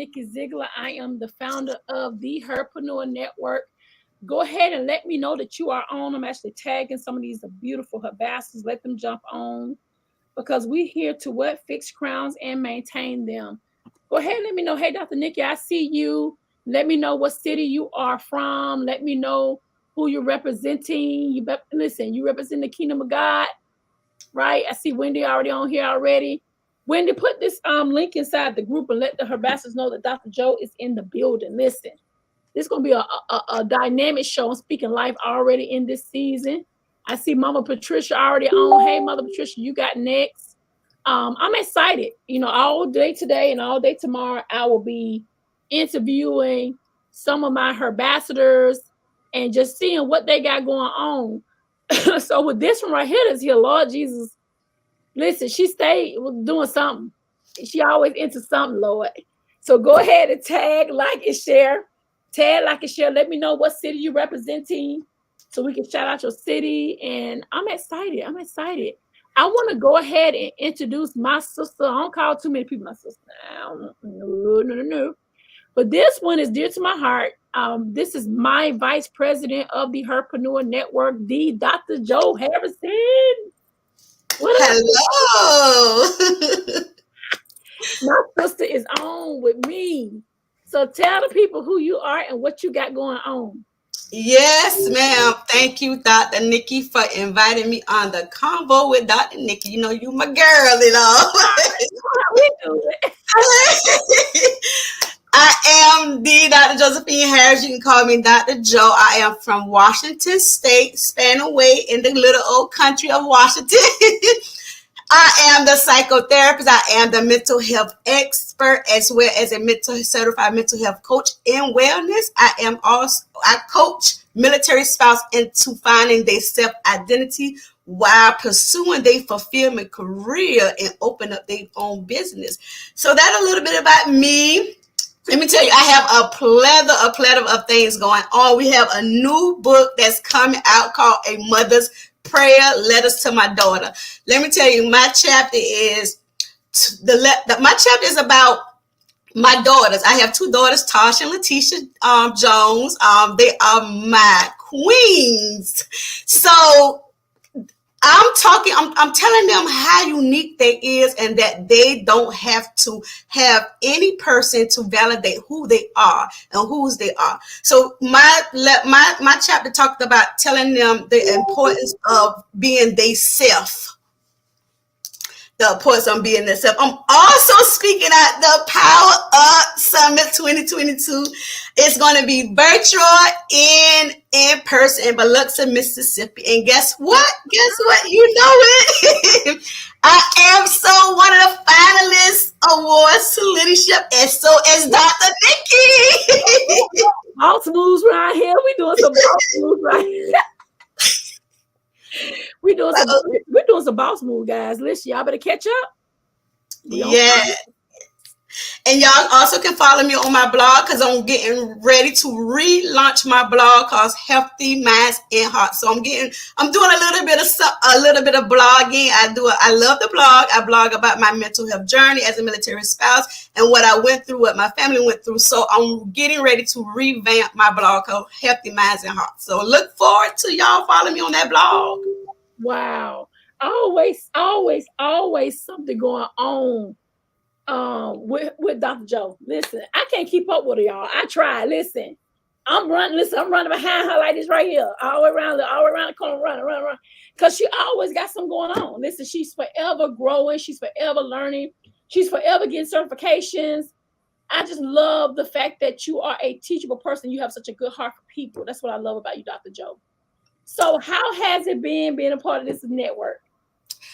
Nikki Zeigler. I am the founder of the Herpreneur Network. Go ahead and let me know that you are on. I'm actually tagging some of these beautiful herbacées. Let them jump on because we're here to what? Fix crowns and maintain them. Go ahead and let me know. Hey, Dr. Nikki, I see you. Let me know what city you are from. Let me know who you're representing. Listen, you represent the kingdom of God, right? I see Wendy already on here already. Wendy, put this link inside the group and let the herbacées know that Dr. Joe is in the building. Listen, this is going to be a dynamic show. I'm speaking life already in this season. I see Mama Patricia already on. Hey, Mother Patricia, you got next. I'm excited. You know, all day today and all day tomorrow, I will be interviewing some of my herbacers and just seeing what they got going on. So with this one right here, that's here, Lord Jesus, listen, she stayed doing something. She always into something, Lord. So go ahead and tag, like, and share. Tag, like, and share. Let me know what city you're representing so we can shout out your city. And I'm excited. I want to go ahead and introduce my sister. I don't call too many people my sister. No. But this one is dear to my heart. This is my vice president of the Herpreneur Network, the Dr. Joe Harrison. Hello. My sister is on with me. So tell the people who you are and what you got going on. Yes, ma'am. Thank you, Dr. Nikki, for inviting me on the convo with Dr. Nikki. You know, you my girl, you know. We do it. I am the Dr. Josephine Harris. You can call me Dr. Joe. I am from Washington State, span away in the little old country of Washington. I am the psychotherapist. I am the mental health expert as well as a certified mental health coach in wellness. I coach military spouse into finding their self-identity while pursuing their fulfillment career and open up their own business. So that's a little bit about me. Let me tell you, I have a plethora of things going on. We have a new book that's coming out called A Mother's Prayer, Letters to My Daughter. Let me tell you, my chapter is about my daughters. I have two daughters, Tasha and Letitia Jones. They are my queens. So I'm telling them how unique they is and that they don't have to have any person to validate who they are and whose they are. So my chapter talked about telling them the importance of being they self. The importance of being themselves. I'm also speaking at the Power Up Summit 2022. It's going to be virtual and in person in Biloxi, Mississippi. And guess what? You know it. I am so one of the finalists awards to leadership, and so is Dr. Nikki. Boss moves right here. We doing some boss moves right here. We're doing some boss move, guys. Listen, y'all better catch up. Yeah. And y'all also can follow me on my blog because I'm getting ready to relaunch my blog called Healthy Minds and Hearts. So I'm doing a little bit of blogging. I love the blog. I blog about my mental health journey as a military spouse and what I went through, what my family went through. So I'm getting ready to revamp my blog called Healthy Minds and Hearts. So look forward to y'all following me on that blog. Wow. Always something going on with Dr. Joe. Listen, I can't keep up with her, y'all. I try. Listen, I'm running behind her like this right here, all the way around the corner, running. Because she always got something going on. Listen, she's forever growing. She's forever learning. She's forever getting certifications. I just love the fact that you are a teachable person. You have such a good heart for people. That's what I love about you, Dr. Joe. So how has it been being a part of this network?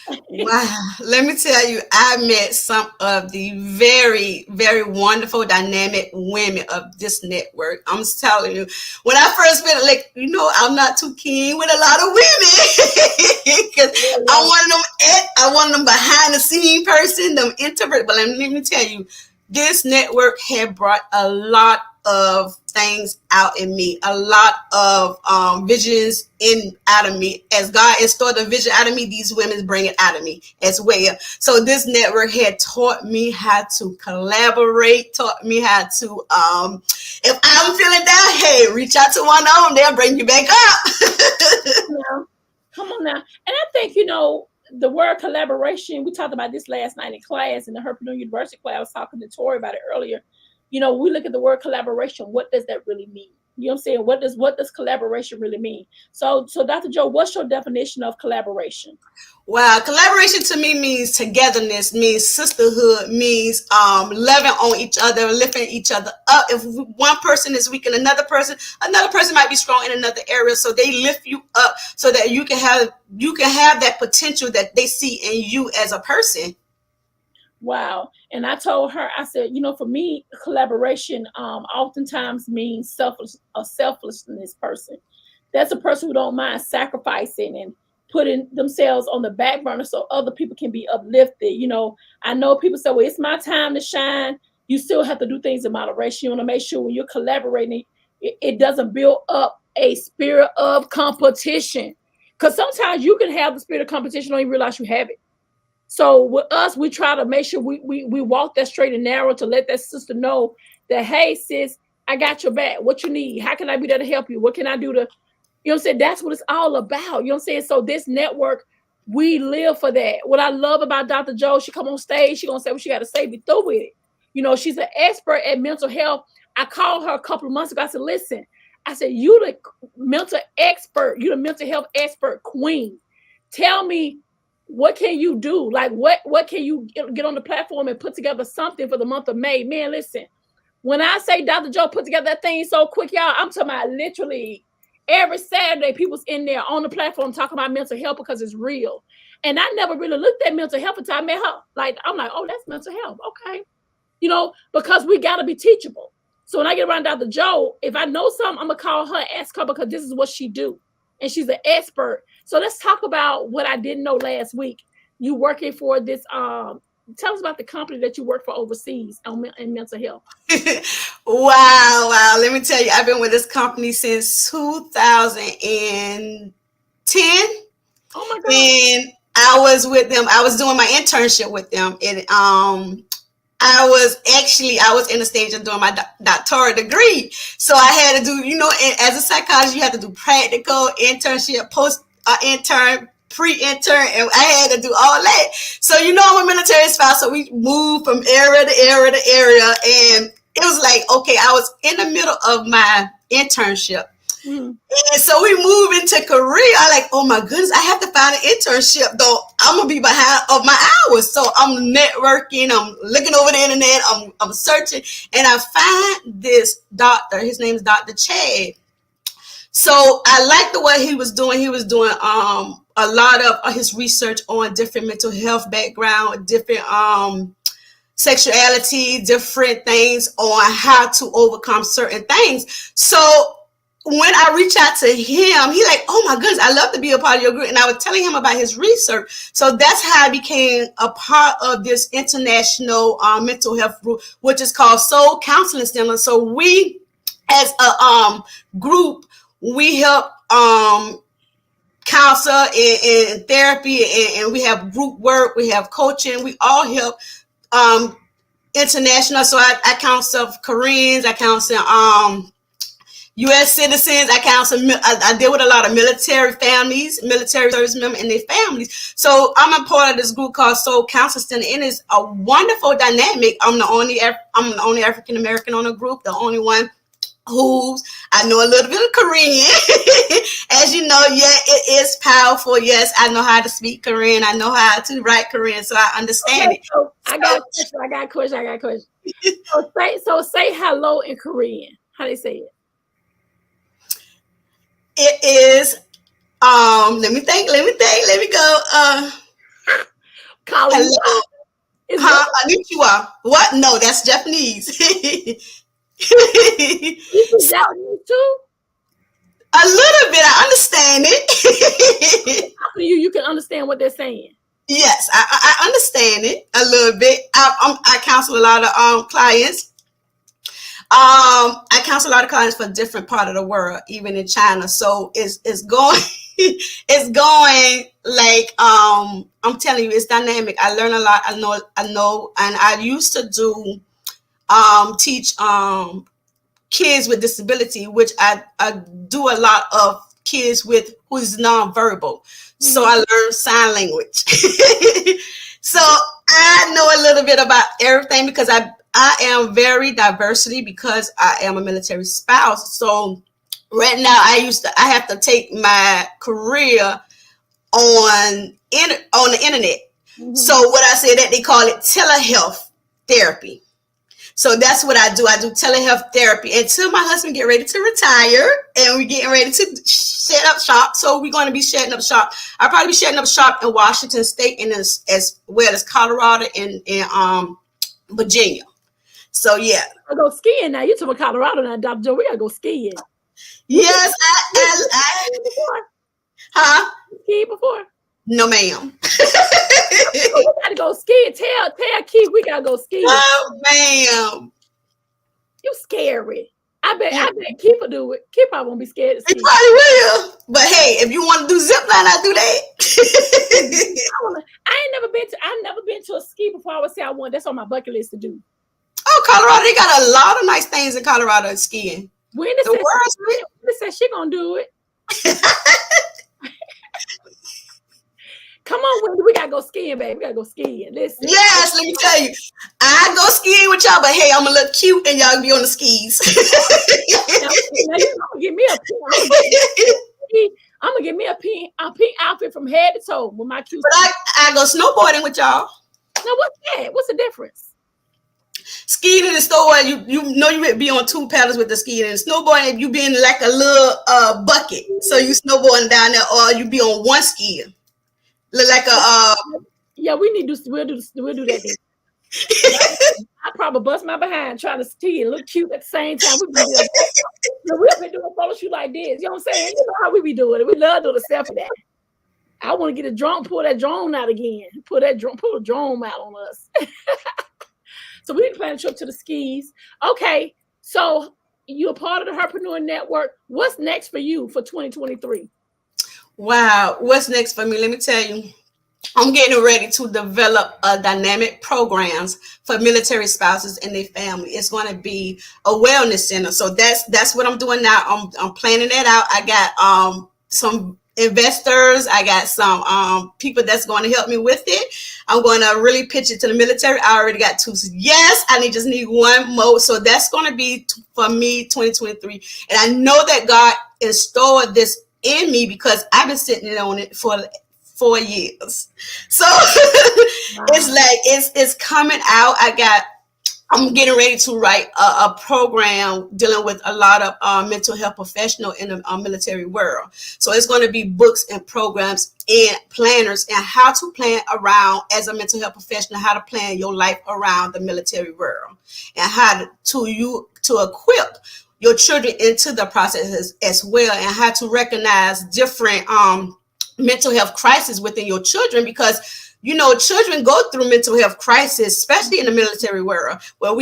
Wow. Let me tell you, I met some of the very, very wonderful, dynamic women of this network. I'm telling you, when I first met, I'm not too keen with a lot of women because I want them behind the scene person, them introvert. But let me tell you, this network had brought a lot of things out in me, a lot of visions in out of me. As God installed a vision out of me, these women bring it out of me as well. So this network had taught me how to collaborate, taught me how to if I'm feeling down, hey, reach out to one of them, they'll bring you back up. Come on now. And I think, the word collaboration, we talked about this last night in class in the Herpreneur University class. I was talking to Tori about it earlier. We look at the word collaboration. What does that really mean? You know what I'm saying? What does collaboration really mean? So Dr. Joe, what's your definition of collaboration? Well, collaboration to me means togetherness, means sisterhood, means loving on each other, lifting each other up. If one person is weak in another person might be strong in another area. So they lift you up so that you can have that potential that they see in you as a person. Wow. And I told her, I said, for me, collaboration oftentimes means a selflessness person. That's a person who don't mind sacrificing and putting themselves on the back burner so other people can be uplifted. I know people say, well, it's my time to shine. You still have to do things in moderation. You want to make sure when you're collaborating, it doesn't build up a spirit of competition. Because sometimes you can have the spirit of competition, don't even realize you have it. So with us, we try to make sure we walk that straight and narrow to let that sister know that, hey, sis, I got your back. What you need? How can I be there to help you? What can I do to, you know what I'm saying? That's what it's all about. You know what I'm saying? So this network, we live for that. What I love about Dr. Joe, she come on stage, she gonna say what she got to say, be through with it. She's an expert at mental health. I called her a couple of months ago. I said, listen, you the mental expert, you the mental health expert queen. Tell me, what can you do? Like, what can you get on the platform and put together something for the month of May? Man, listen, when I say Dr. Joe put together that thing so quick, y'all, I'm talking about literally every Saturday, people's in there on the platform talking about mental health because it's real. And I never really looked at mental health until I met her. Like, I'm like, oh, that's mental health. Okay. Because we got to be teachable. So when I get around Dr. Joe, if I know something, I'm going to call her, ask her, because this is what she do. And she's an expert. So let's talk about what I didn't know last week. You working for this, tell us about the company that you work for overseas in mental health. Wow. Let me tell you, I've been with this company since 2010. Oh my God. And I was with them. I was doing my internship with them. And I was in the stage of doing my doctoral degree. So I had to do, as a psychologist, you have to do practical, internship, post-intern, pre-intern, and I had to do all that. So, I'm a military spouse, so we moved from area to area to area. And it was like, okay, I was in the middle of my internship. Mm-hmm. And so we moved into Korea. I like, oh my goodness, I have to find an internship though. I'm gonna be behind of my hours. So I'm networking, I'm looking over the internet, I'm searching, and I find this doctor. His name is Dr. Chad. So I liked the way he was doing. He was doing a lot of his research on different mental health background, different sexuality, different things on how to overcome certain things. So when I reached out to him, he like, oh my goodness, I love to be a part of your group. And I was telling him about his research. So that's how I became a part of this international mental health group, which is called Soul Counseling Center. So we, as a group, we help counsel and therapy, and we have group work, we have coaching, we all help international. So I counsel Koreans, I counsel U.S. citizens, I deal with a lot of military families, military service members and their families. So I'm a part of this group called Soul Counseling Center, and it's a wonderful dynamic. I'm the only African American on the group, the only one I know a little bit of Korean. As you know, yeah, it is powerful. Yes, I know how to speak Korean. I know how to write Korean, so I understand it. So I got a question. So say hello in Korean. How do they say it? It is, let me think, let me go. Hello. Konnichiwa. What? No, that's Japanese. You speak Japanese too? A little bit. I understand it. You can understand what they're saying. Yes, I understand it a little bit. I counsel a lot of clients. I counsel a lot of clients for different part of the world, even in China. So it's going it's going like I'm telling you, it's dynamic. I learn a lot. I know, and I used to do teach kids with disability, which I do a lot of kids with who's nonverbal. So I learned sign language. So I know a little bit about everything because I am very diversity because I am a military spouse. So right now I have to take my career on the internet. So what I say that they call it telehealth therapy. So that's what I do. I do telehealth therapy until my husband get ready to retire and we're getting ready to set up shop. So we're going to be setting up shop. I'll probably be setting up shop in Washington State and as well as Colorado and Virginia. So yeah. I go skiing now. You talking about Colorado now, Dr. Joe. We gotta go skiing. Yes, huh? Skiing before? No, ma'am. We gotta go skiing. Tell Keith we gotta go skiing. Oh, ma'am. You scary. I bet Keith will do it. Keith probably won't be scared to ski. He probably will. But hey, if you want to do zip line, I'll do that. I've never been to a ski before. I would say I want. That's on my bucket list to do. Oh, Colorado, they got a lot of nice things in Colorado skiing. Wendy said she gonna do it. Come on, Wendy, we gotta go skiing, baby. We gotta go skiing. Listen. Yes, let me tell you. I go skiing with y'all, but hey, I'm gonna look cute and y'all be on the skis. Now you gonna give me a pink. I'm gonna give me a pink outfit from head to toe with my cute. But I go snowboarding with y'all. Now what's that? What's the difference? Skiing in the store, you know you would be on two paddles with the skiing, and snowboarding you be in like a little bucket. So you snowboarding down there, or you be on one ski. Look like a yeah, we'll do that then. I probably bust my behind trying to ski and look cute at the same time. We've been doing photo shoot like this. You know what I'm saying? You know how we be doing it. We love doing the selfie that. I want to get a drone, pull that drone out again. Pull a drone out on us. So we plan a trip to the skis. Okay, so you're part of the Herpreneur Network. What's next for you for 2023? Wow, what's next for me? Let me tell you. I'm getting ready to develop dynamic programs for military spouses and their family. It's going to be a wellness center. So that's what I'm doing now. I'm planning that out. I got some investors. I got some people that's going to help me with it. I'm going to really pitch it to the military. I already got 2. Yes, I just need 1 more. So that's going to be for me 2023. And I know that God installed this in me because I've been sitting on it for 4 years. So wow. it's coming out. I'm getting ready to write a program dealing with a lot of mental health professionals in the military world. So it's going to be books and programs and planners and how to plan around as a mental health professional, how to plan your life around the military world and how to equip your children into the process as well, and how to recognize different mental health crises within your children, because children go through mental health crisis, especially in the military world, where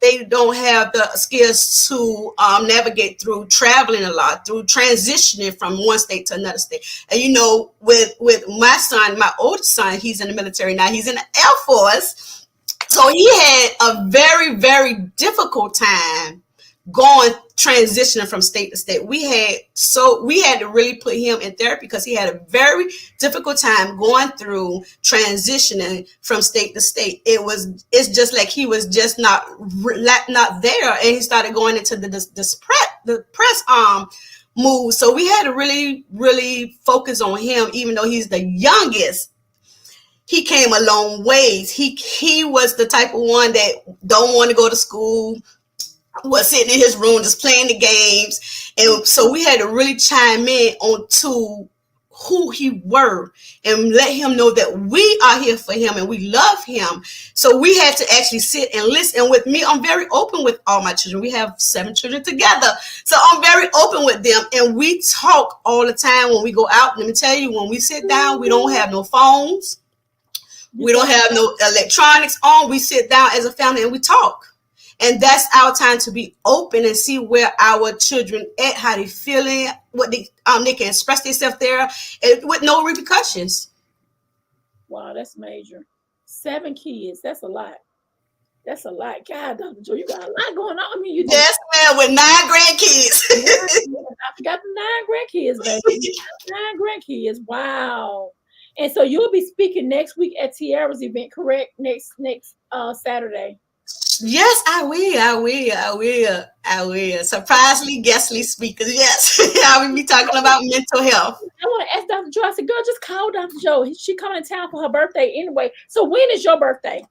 they don't have the skills to navigate through traveling a lot, through transitioning from one state to another state. And with my son, my oldest son, he's in the military now. He's in the Air Force, so he had a very, very difficult time transitioning from state to state. We had to really put him in therapy because he had a very difficult time going through transitioning from state to state. It's just like he was just not there, and he started going into the depressed mood. So we had to really, really focus on him, even though he's the youngest. He came a long ways. He was the type of one that don't want to go to school, was sitting in his room just playing the games. And so we had to really chime in onto who he were and let him know that we are here for him and we love him. So we had to actually sit and listen. And with me, I'm very open with all my children. We have 7 children together. So I'm very open with them. And we talk all the time when we go out. Let me tell you, when we sit down, we don't have no phones. We don't have no electronics on. We sit down as a family and we talk. And that's our time to be open and see where our children at, how they feeling, what they can express themselves there, and with no repercussions. Wow, that's major. 7 kids. That's a lot. That's a lot. God, Dr. Joe, you got a lot going on. I mean, you just Yes, ma'am, with 9 grandkids. I forgot the 9 grandkids, baby. 9 grandkids. Wow. And so you'll be speaking next week at Tiara's event, correct? Next Saturday. Yes, I will. I will. I will. I will. Surprisingly, guestly speakers. Yes, I will be talking about mental health. I want to ask Dr. Joe. I said, girl, just call Dr. Joe. She coming to town for her birthday anyway. So when is your birthday?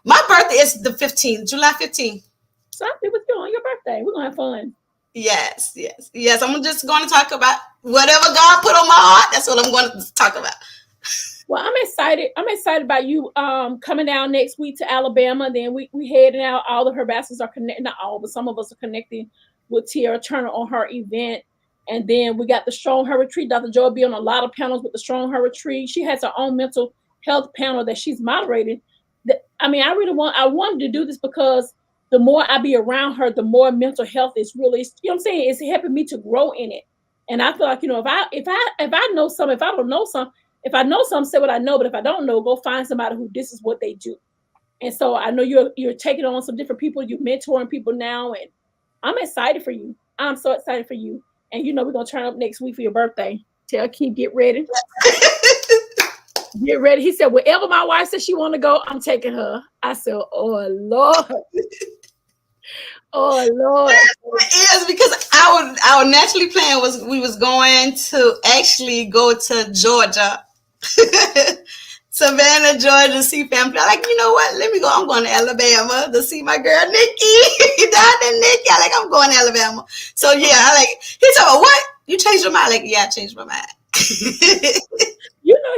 My birthday is the 15th, July 15th. So I'll be with you on your birthday. We're gonna have fun. Yes, yes, yes. I'm just going to talk about whatever God put on my heart. That's what I'm going to talk about. Well, I'm excited. I'm excited about you coming down next week to Alabama. Then we heading out. All of her bastards are connected, not all, but some of us are connecting with Tiara Turner on her event. And then we got the Strong Her Retreat. Dr. Joe will be on a lot of panels with the Strong Her Retreat. She has her own mental health panel that she's moderated. I mean, I wanted to do this because the more I be around her, the more mental health is really, you know what I'm saying? It's helping me to grow in it. And I feel like, if I know something, if I don't know something, if I know something, say what I know. But if I don't know, go find somebody who this is what they do. And so I know you're taking on some different people. You're mentoring people now, and I'm excited for you. I'm so excited for you. And we're gonna turn up next week for your birthday. Tell Keith, get ready. Get ready. He said, wherever my wife says she want to go, I'm taking her. I said, oh Lord. Oh Lord. It is because our naturally plan was we was going to actually go to Georgia. Savannah, Georgia to see family. I'm like, you know what? Let me go. I'm going to Alabama to see my girl Nikki. Down there, Nikki. I like, I'm going to Alabama. So yeah, I like, he told me, what? You changed your mind? Like, yeah, I changed my mind.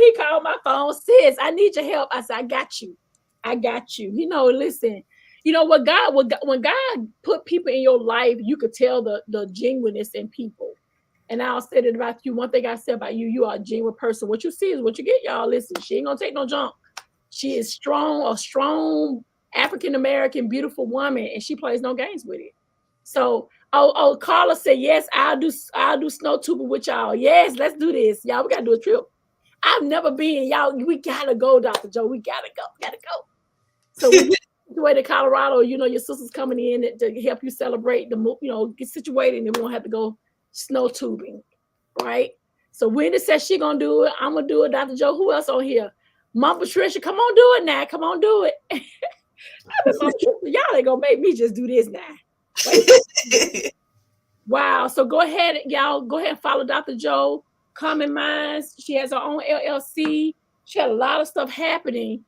He called my phone, sis, I need your help. I said, I got you. I got you. Listen, when God put people in your life, you could tell the genuineness in people. And I'll say it about you. One thing I said about you, you are a genuine person. What you see is what you get, y'all. Listen, she ain't gonna take no junk. She is a strong African-American, beautiful woman, and she plays no games with it. So, Carla said, yes, I'll do snow tubing with y'all. Yes, let's do this. Y'all, we gotta do a trip. I've never been, y'all. We gotta go, Dr. Joe. We gotta go. So when you get away to Colorado, your sister's coming in to help you celebrate get situated, and then we don't have to go snow tubing, right? So Wendy says she gonna do it. I'm gonna do it. Dr. Joe, who else on here? Mom Patricia, come on, do it now. Come on, do it. I mean, Mom Patricia, y'all ain't gonna make me just do this now. Wait. Wow. So go ahead, y'all. Go ahead and follow Dr. Joe. Common Minds. She has her own LLC. She had a lot of stuff happening.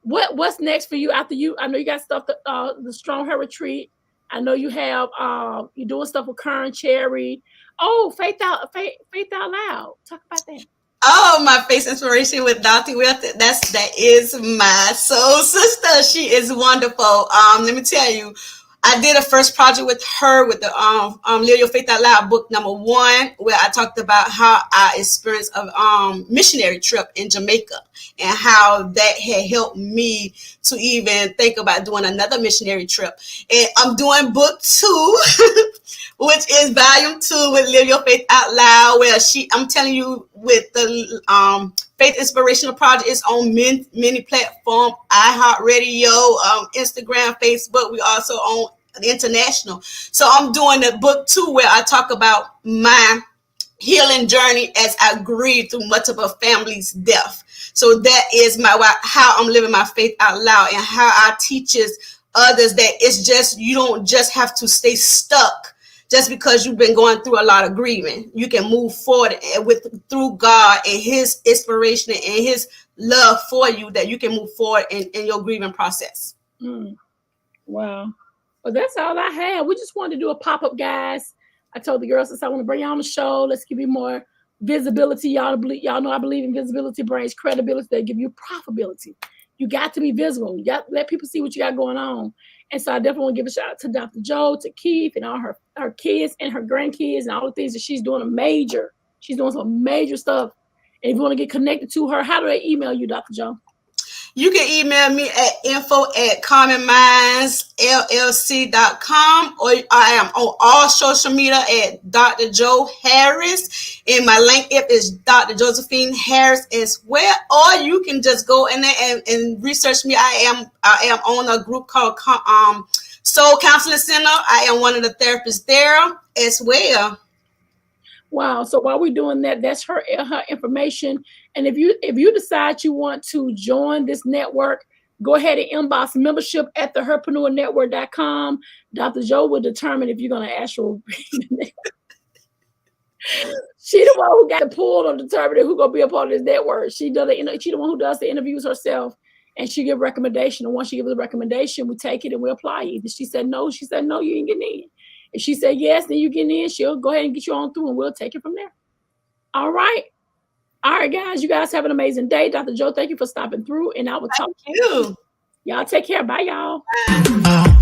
What's next for you after you? I know you got stuff. The Strong Her Retreat. I know you have. You're doing stuff with Kern Cherry. Oh, Faith Out Loud. Talk about that. Oh, my face inspiration with Dr. Wilt. That is my soul sister. She is wonderful. Let me tell you, I did a first project with her with the Live Your Faith Out Loud book #1, where I talked about how I experienced a missionary trip in Jamaica and how that had helped me to even think about doing another missionary trip. And I'm doing book 2, which is volume 2 with Live Your Faith Out Loud, where I'm telling you, with the Faith Inspirational Project is on many platforms, iHeartRadio, Instagram, Facebook. We also on the international. So I'm doing the book 2 where I talk about my healing journey as I grieve through multiple families' death. So that is how I'm living my faith out loud, and how I teaches others that it's just, you don't just have to stay stuck just because you've been going through a lot of grieving. You can move forward through God and his inspiration and his love for you, that you can move forward in your grieving process. Wow. Well, that's all I have. We just wanted to do a pop-up, guys. I told the girls, I want to bring you on the show. Let's give you more visibility. Y'all know I believe in visibility brings credibility. They give you profitability. You got to be visible. You got to let people see what you got going on. And so I definitely want to give a shout out to Dr. Joe, to Keith, and all her kids and her grandkids and all the things that she's doing. She's doing some major stuff. And if you want to get connected to her, how do they email you, Dr. Joe? You can email me at info@commonmindsllc.com, or I am on all social media at Dr. Joe Harris. And my link up is Dr. Josephine Harris as well. Or you can just go in there and research me. I am on a group called Soul Counseling Center. I am one of the therapists there as well. Wow. So while we're doing that, that's her information. And if you decide you want to join this network, go ahead and inbox membership at theherpreneurnetwork.com. Dr. Joe will determine if you're going to actually. She the one who got the pull on determining who's going to be a part of this network. She the one who does the interviews herself, and she give recommendation. And once she gives a recommendation, we take it and we apply it. If she said no, you ain't getting in. If she said yes, then you get in. She'll go ahead and get you on through, and we'll take it from there. All right, guys. You guys have an amazing day. Dr. Joe, thank you for stopping through, and I will talk to you. Y'all take care. Bye, y'all. Bye.